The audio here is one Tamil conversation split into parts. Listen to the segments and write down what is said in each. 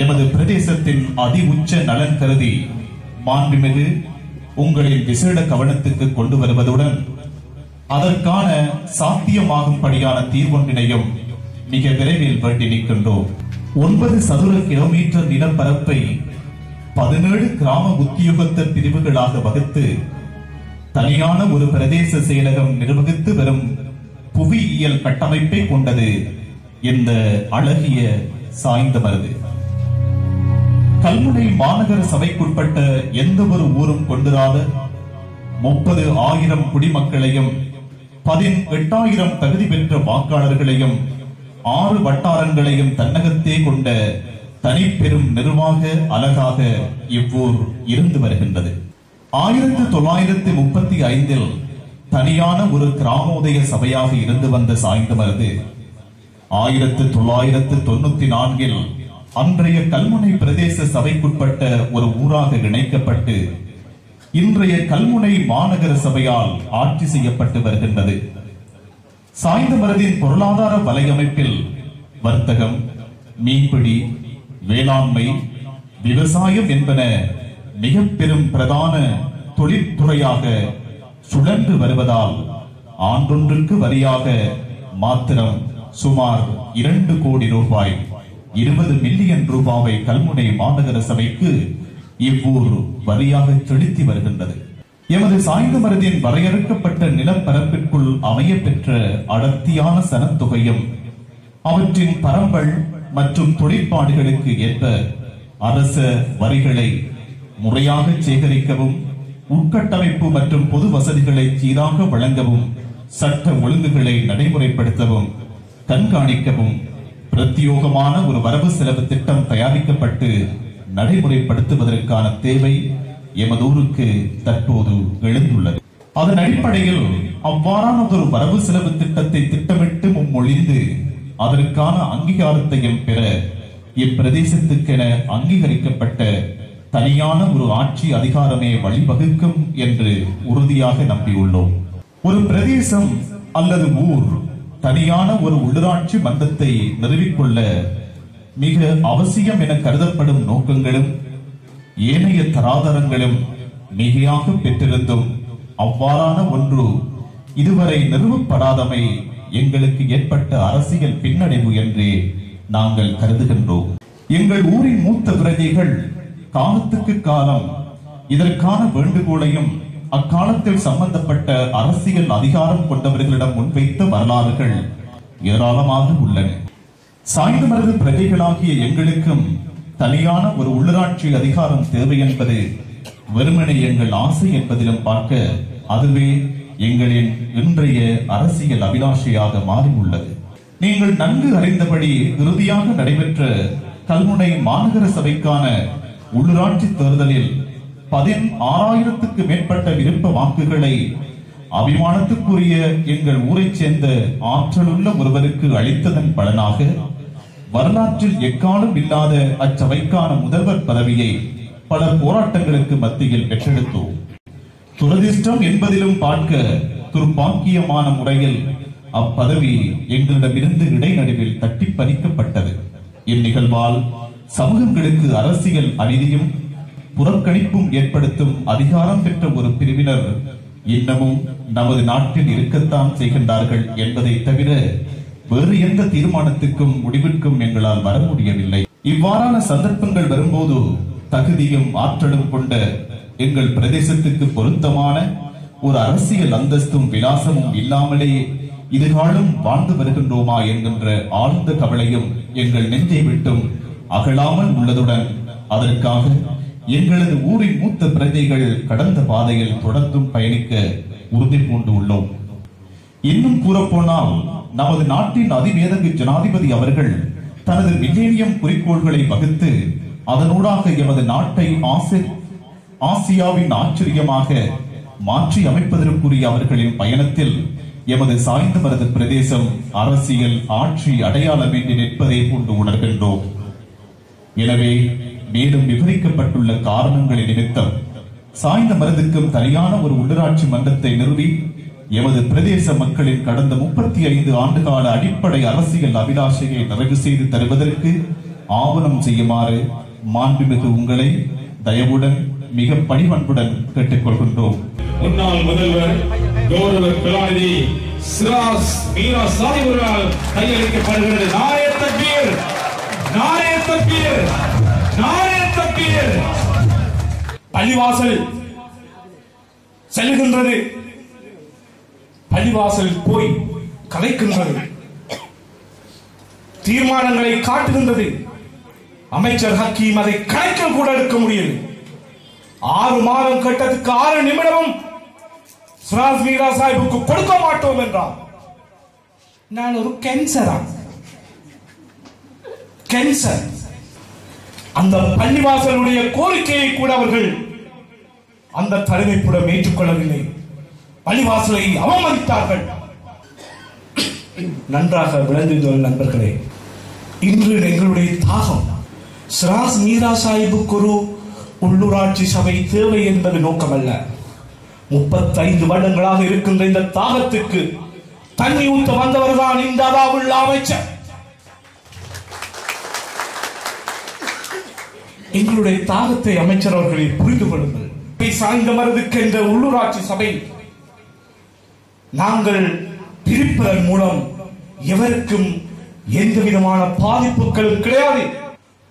எமது பிரதேசத்தின் அதி உச்ச நலன் கருதி மாண்புமிகு உங்களின் விசேட கவனத்துக்கு கொண்டு வருவதுடன் அதற்கான சாத்தியமாகும்படியான தீர்வொன்றினையும் மிக விரைவில் வேண்டி நிற்கின்றோம். 9 சதுர கிலோமீட்டர் நிலப்பரப்பை 17 கிராம உத்தியோகத்தர் பிரிவுகளாக வகுத்து தனியான ஒரு பிரதேச செயலகம் நிர்வகித்து வரும் புவியியல் கட்டமைப்பை கொண்டது இந்த அழகிய சாய்ந்தமருது. கல்முனை மாநகர சபைக்குட்பட்ட எந்த ஒரு ஊரும் கொண்டிராத 30,000 குடிமக்களையும் 18,000 தகுதி பெற்ற வாக்காளர்களையும் 6 வட்டாரங்களையும் தன்னகத்தே கொண்ட தனிப்பெரும் நிர்வாக அலகாக இவ்வூர் இருந்து வருகின்றது. 1935 தனியான ஒரு கிராமோதய சபையாக இருந்து வந்த சாய்ந்தமருது 1994 அன்றைய கல்முனை பிரதேச சபைக்குட்பட்ட ஒரு ஊராக இணைக்கப்பட்டு இன்றைய கல்முனை மாநகர சபையால் ஆட்சி செய்யப்பட்டு வருகின்றது. சாய்ந்தமருதின் பொருளாதார வலையமைப்பில் வர்த்தகம், மீன்பிடி, வேளாண்மை, விவசாயம் என்பன மிக பெரும் பிரதான தொழிற்துறையாக சுழன்று வருவதால் ஆண்டொன்றுக்கு வரியாக மாத்திரம் சுமார் 2 கோடி ரூபாய் 20 மில்லியன் ரூபாவை கல்முனை மாநகர சபைக்கு இவ்வூர் வரியாக செலுத்தி வருகின்றது. எமது சாய்ந்தமருதின் வரையறுக்கப்பட்ட நிலப்பரப்பிற்குள் அமைய பெற்ற அடர்த்தியான சனத்தொகையும் அவற்றின் பரம்பல் மற்றும் தொழிற்பாடுகளுக்கு ஏற்ப அரச வரிகளை முறையாக சேகரிக்கவும் உட்கட்டமைப்பு மற்றும் பொது வசதிகளை சீராக வழங்கவும் சட்ட ஒழுங்குகளை நடைமுறைப்படுத்தவும் கண்காணிக்கவும் பிரத்யோகமான ஒரு வரவு செலவு திட்டம் தயாரிக்கப்பட்டு நடைமுறைப்படுத்துவதற்கான தேவை எமதூருக்கு தற்போது எழுந்துள்ளது. அதன் அடிப்படையில் அவ்வாறான ஒரு வரவு செலவு திட்டத்தை திட்டமிட்டு முன்மொழிந்து அதற்கான அங்கீகாரத்தையும் பெற இப்பிரதேசத்துக்கென அங்கீகரிக்கப்பட்ட தனியான ஒரு ஆட்சி அதிகாரமே வழிவகுக்கும் என்று உறுதியாக நம்பியுள்ளோம். ஒரு பிரதேசம் அல்லது ஊர் தனியான ஒரு உள்ளூராட்சி மன்றத்தை நிறுவிக்கொள்ள மிக அவசியம் என கருதப்படும் நோக்கங்களும் ஏனைய தராதரங்களும் மிகையாக பெற்றிருந்தும் அவ்வாறான ஒன்று இதுவரை நிறுவப்படாதமை எங்களுக்கு ஏற்பட்ட அரசியல் பின்னடைவு என்றே நாங்கள் கருதுகின்றோம். எங்கள் ஊரின் மூத்த பிரஜைகள் காலத்துக்கு காலம் இதற்கான வேண்டுகோளையும் அக்காலத்தில் சம்பந்தப்பட்ட அரசியல் அதிகாரம் கொண்டவர்களிடம் முன்வைத்த வரலாறுகள் ஏராளமாக உள்ளன. சாய்ந்தமருது பிரஜைகளாகிய எங்களுக்கும் தனியான ஒரு உள்ளூராட்சி அதிகாரம் தேவை என்பது வெறுமனே எங்கள் ஆசை என்பதிலும் பார்க்க அதுவே எங்களின் இன்றைய அரசியல் அபிலாஷையாக மாறியுள்ளது. நீங்கள் நன்கு அறிந்தபடி இறுதியாக நடைபெற்ற கல்முனை மாநகர சபைக்கான உள்ளூராட்சி தேர்தலில் 16,000க்கு மேற்பட்ட விருப்ப வாக்குகளை அபிமானத்துக்குரிய எங்கள் ஊரைச் சேர்ந்த ஆற்றலுள்ள ஒருவருக்கு அளித்ததன் பலனாக வரலாற்றில் எக்காலம் இல்லாத அச்சபைக்கான முதல்வர் பதவியை பல போராட்டங்களுக்கு மத்தியில் பெற்றெடுத்தோம். துரதிர்ஷ்டம் என்பதிலும் பார்க்க துர்பாக்கியமான முறையில் அப்பதவி எங்களிடமிருந்து இடைநடுவில் தட்டி பறிக்கப்பட்டது. இந்நிகழ்வால் சமூகங்களுக்கு அரசியல் அநீதியும் புறக்கணிப்பும் ஏற்படுத்தும் அதிகாரம் பெற்ற ஒரு பிரிவினர் இன்னமும் நமது நாட்டில் இருக்கத்தான் செய்கின்றார்கள் என்பதை தவிர வேறு எந்த தீர்மானத்துக்கும் முடிவிற்கும் எங்களால் வர முடியவில்லை. இவ்வாறான சந்தர்ப்பங்கள் வரும்போது தகுதியும் ஆற்றலும் கொண்ட எங்கள் பிரதேசத்துக்கு பொருத்தமான ஒரு அரசியல் அந்தஸ்தும் விலாசமும் இல்லாமலே இதுகாலம் வாழ்ந்து வருகின்றோமா என்கின்ற ஆழ்ந்த கவலையும் எங்கள் நெஞ்சை விட்டும் அகலாமல் உள்ளதுடன் அதற்காக எங்களது ஊரின் மூத்த பிரஜைகள் கடந்த பாதையில் தொடர்ந்தும் பயணிக்க உறுதி பூண்டு உள்ளோம். இன்னும் கூறப்போனால் நமது நாட்டின் அதிவேதகு ஜனாதிபதி அவர்கள் தனது மில்லேனியம் குறிக்கோள்களை வகுத்து அதனூடாக எமது நாட்டை ஆசியாவின் ஆச்சரியமாக மாற்றி அமைப்பதற்குரிய அவர்களின் பயணத்தில் எமது சாய்ந்தமருது பிரதேசம் அரசியல் ஆட்சி அடையாளமின்றி நிற்பதை கொண்டு உணர்கின்றோம். எனவே மேலும் விவரிக்கப்பட்டுள்ள காரணங்களின் நிமித்தம் சாய்ந்தமருதுக்கும் தனியான ஒரு உள்ளூராட்சி மன்றத்தை நிறுவி எமது பிரதேச மக்களின் கடந்த 35 ஆண்டுகால அடிப்படை அரசியல் அபிலாஷையை நிறைவு செய்து தருவதற்கு ஆவணம் செய்யுமாறு மாண்புமிகு உங்களை தயவுடன் மிக பணிவன்புடன் கேட்டுக்கொள்கின்றோம். முன்னாள் முதல்வர் கௌரவ கலாநிதி சிராஸ் மீரா சாஹிப் அவர்களால் கையளிக்கப்படுகிறது. நாரே தக்பீர், நாரே தக்பீர், நாரே தக்பீர். பள்ளிவாசல் செல்கின்றது, பள்ளிவாசல் போய் கலைக்கின்றது, தீர்மானங்களை காட்டுகின்றது. அமைச்சர் ஹக்கீம் அதை கணக்கில் கூட எடுக்க முடியல. 6 மாதம் கட்டத்துக்கு 6 நிமிடமும் சிராஸ் மீரா சாஹிபுக்கு கொடுக்க மாட்டோம் என்றார். நான் ஒரு கேன்சரா? கேன்சர். அந்த பள்ளிவாசலுடைய கோரிக்கையை கூட அவர்கள் அந்த தலைமைப்புடம் ஏற்றுக்கொள்ளவில்லை. பள்ளிவாசலை அவமதித்தார்கள். நன்றாக விளங்குகின்ற நண்பர்களே, இன்று எங்களுடைய தாகம் சிராஸ் மீரா சாஹிபுக்கு ஒரு உள்ளூராட்சி சபை தேவை என்பது நோக்கமல்ல. 35 வருடங்களாக இருக்கின்ற இந்த தாகத்துக்கு தண்ணி ஊத்த வந்தவர்தான் இந்த அதாவுள்ள அமைச்சர். எங்களுடைய தாகத்தை அமைச்சர் அவர்களை புரிந்து கொள்ளுங்கள். சாய்ந்த மருதுக்கு என்ற உள்ளூராட்சி சபை நாங்கள் பிரிப்பதன் மூலம் எவருக்கும் எந்த விதமான பாதிப்புகளும் கிடையாது.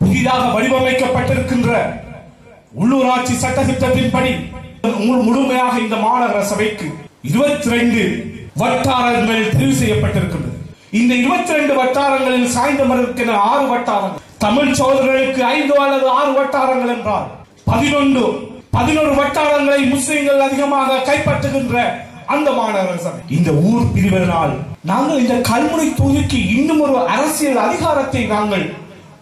புதிதாக வடிவமைக்கப்பட்டிருக்கின்ற உள்ளூராட்சி சட்டத்திட்டத்தின்படி முழுமையாக இந்த மாநகர சபைக்கு 22 வட்டாரங்கள் தெரிவு செய்யப்பட்டிருக்கின்றது. இந்த 22 வட்டாரங்களில் சாய்ந்த மருதுக்கு 6 வட்டாரங்கள், தமிழ் சகோதரர்களுக்கு 5 அல்லது 6 வட்டாரங்கள் என்றால் 11 வட்டாரங்களை முஸ்லிம்கள் அதிகமாக கைப்பற்றுகின்ற அந்த மாநகர சபை, இந்த ஊர் பிரிவதனால் நாங்கள் இந்த கல்முனை தொகுதிக்கு இன்னும் ஒரு அரசியல் அதிகாரத்தை நாங்கள்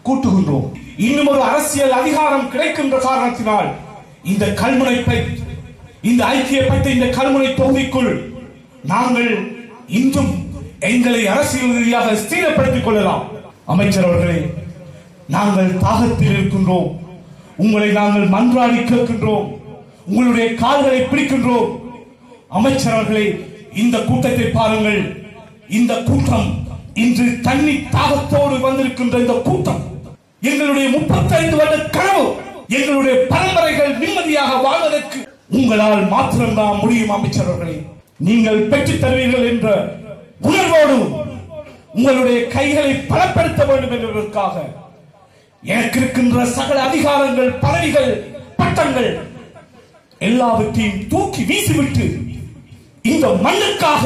கூட்டுகின்றோம். இன்னும் ஒரு அரசியல் அதிகாரம் கிடைக்கின்ற காரணத்தினால் இந்த கல்முனை, இந்த ஐக்கியப்பட்ட இந்த கல்முனை தொகுதிக்குள் நாங்கள் இன்றும் எங்களை அரசியல் ரீதியாக ஸ்திரப்படுத்திக் கொள்ளலாம். அமைச்சர் அவர்களே, நாங்கள் தாகத்தில் இருக்கின்றோம். உங்களை நாங்கள் மன்றாடி கேட்கின்றோம். உங்களுடைய கால்களை பிடிக்கின்றோம். அமைச்சர் அவர்களே, இந்த கூட்டத்தை பாருங்கள். இந்த கூட்டம் இன்று தண்ணி தாகத்தோடு வந்திருக்கின்ற இந்த கூட்டம் எங்களுடைய 35 வருட கனவு, எங்களுடைய பரம்பரைகள் நிம்மதியாக வாழ்வதற்கு உங்களால் மாத்திரம்தான் முடியும். அமைச்சர் அவர்களே, நீங்கள் பெற்றுத் தருவீர்கள் என்ற உணர்வோடு உங்களுடைய கைகளை பலப்படுத்த வேண்டும் என்பதற்காக எனக்கு இருக்கின்ற சகல அதிகாரங்கள், பதவிகள், பட்டங்கள் எல்லாவற்றையும் தூக்கி வீசிவிட்டு இந்த மண்ணுக்காக,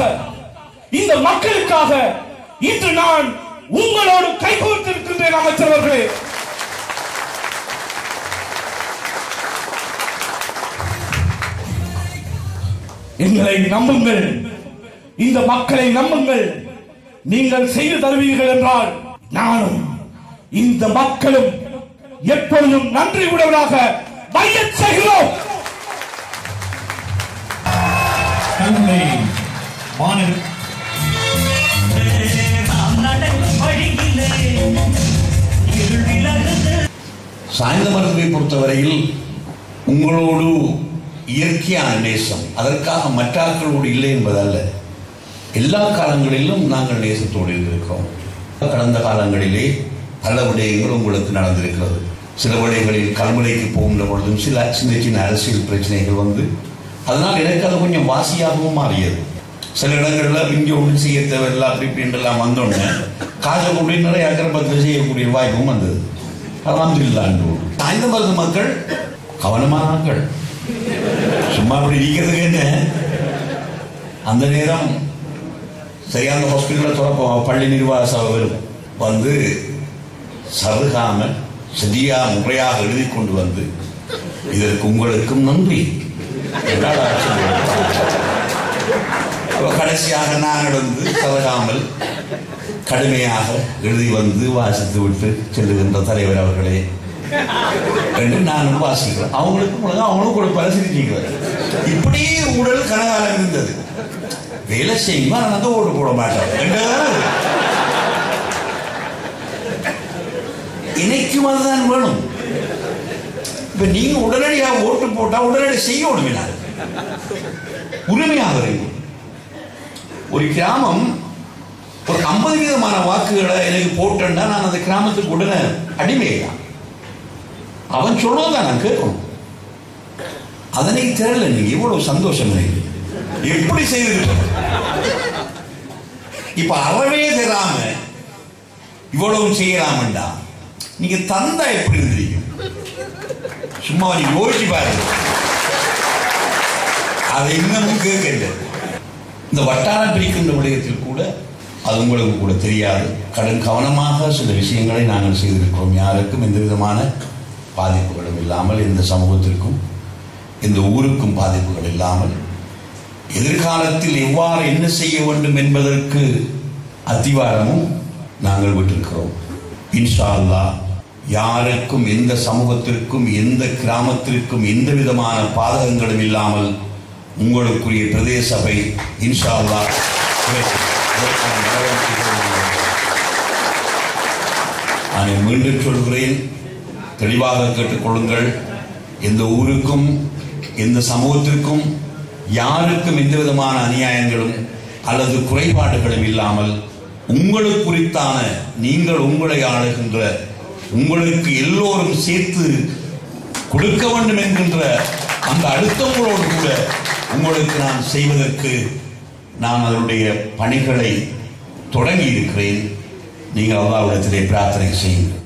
இந்த மக்களுக்காக இன்று நான் உங்களோடு கைகோர்த்திருக்கின்றேன். அமைச்சர் அவர்களே, எங்களை நம்புங்கள், இந்த மக்களை நம்புங்கள். நீங்கள் செய்து தருவீர்கள் என்றால் நானும் இந்த மக்களும் எப்பொழுதும் நன்றி உடையவராக பையத் செய்கிறோம். சாய்ந்த மருதுவை பொறுத்தவரையில் உங்களோடு இயற்கையான நேசம், அதற்காக மற்றாக்களோடு இல்லை என்பதல்ல. எல்லா காலங்களிலும் நாங்கள் நேசத்தோடு இருக்கிறோம். கடந்த காலங்களிலே பல விடயங்கள் உங்களுக்கு நடந்திருக்கிறது. சில விடயங்களில் கல்முனைக்கு போகின்ற பொழுதும் சில சின்ன அரசியல் பிரச்சனைகள் வந்து அதனால் எனக்கு அது கொஞ்சம் வாசியாகவும் மாறியது. சில இடங்களில் இங்கே ஒன்று செய்ய தேவையில்லை அப்படி இப்படின்றெல்லாம் வந்தோடனே காசை கொண்டு நிறைய அக்கிரமத்தில் செய்யக்கூடிய வாய்ப்பும் வந்தது. அல்ஹம்துலில்லாஹ். சாய்ந்த மருது மக்கள் கவனமான மக்கள். சும்மா அப்படி இருக்கிறதுக்கு என்ன, அந்த நேரம் சரியான ஹாஸ்பிட்டலில் திறப்போம். பள்ளி நிர்வாக சபை வந்து சருகாமல் சரியா முறையாக எழுதி கொண்டு வந்து இதற்கு உங்களுக்கும் நன்றி. கடைசியாக நாங்கள் வந்து சருகாமல் கடுமையாக எழுதி வந்து வாசித்து விட்டு செல்லுகின்ற தலைவர் அவர்களே என்று நானும் வாசிக்கிறேன். அவங்களும் கூட பரிசீலிக்கிறார். இப்படியே ஊழல் கனகாலம் இருந்தது. வேலை செய்யுமா நான் ஓட்டு போட மாட்டேன். இணைக்கும் அதுதான் வேணும். இப்ப நீங்க உடனடியாக ஓட்டு போட்டா உடனடி செய்ய உடனே உரிமையாக இருக்கும். ஒரு கிராமம் ஒரு 50% வாக்குகளை எனக்கு போட்டேன்னா நான் அந்த கிராமத்துக்கு உடனே அடிமையான். அவன் சொல்றதான் நான் கேட்கணும். அதனை தெரியல. நீங்க எவ்வளவு சந்தோஷம் எப்படி செய்திருக்கோம். இப்ப அறவே தராம இவ்வளவு செய்யலாமண்டா நீங்க தந்தா எப்படி இருந்திருக்கும்? சும்மா யோசிச்சு பாருங்க. அதை இன்னமும் கேட்க. இந்த வட்டாரம் பிரிக்கின்ற விடயத்தில் கூட அது உங்களுக்கு கூட தெரியாது. கடன் கவனமாக சில விஷயங்களை நாங்கள் செய்திருக்கிறோம். யாருக்கும் எந்த விதமான பாதிப்புகளும் இல்லாமல், எந்த சமூகத்திற்கும் எந்த ஊருக்கும் பாதிப்புகள் இல்லாமல், எதிர்காலத்தில் எவ்வாறு என்ன செய்ய வேண்டும் என்பதற்கு அத்திவாரமும் நாங்கள் விட்டிருக்கிறோம். இன்ஷா அல்லாஹ் யாருக்கும், எந்த சமூகத்திற்கும், எந்த கிராமத்திற்கும் எந்த விதமான பாதகங்களும் இல்லாமல் உங்களுக்குரிய பிரதேச சபை இன்ஷா அல்லாஹ் நான் மீண்டும் சொல்கிறேன், தெளிவாக கேட்டுக்கொள்ளுங்கள். எந்த ஊருக்கும் எந்த சமூகத்திற்கும் யாருக்கும் எந்த விதமான அநியாயங்களும் அல்லது குறைபாடுகளும் இல்லாமல் உங்களுக்கு குறித்தான, நீங்கள் உங்களை ஆளுகின்ற, உங்களுக்கு எல்லோரும் சேர்த்து கொடுக்க வேண்டும் என்கின்ற அந்த அழுத்தங்களோடு கூட உங்களுக்கு நான் செய்வதற்கு நான் அதனுடைய பணிகளை தொடங்கி இருக்கிறேன். நீங்கள் அல்லாஹ்விடத்திலே பிரார்த்தனை செய்யுங்கள்.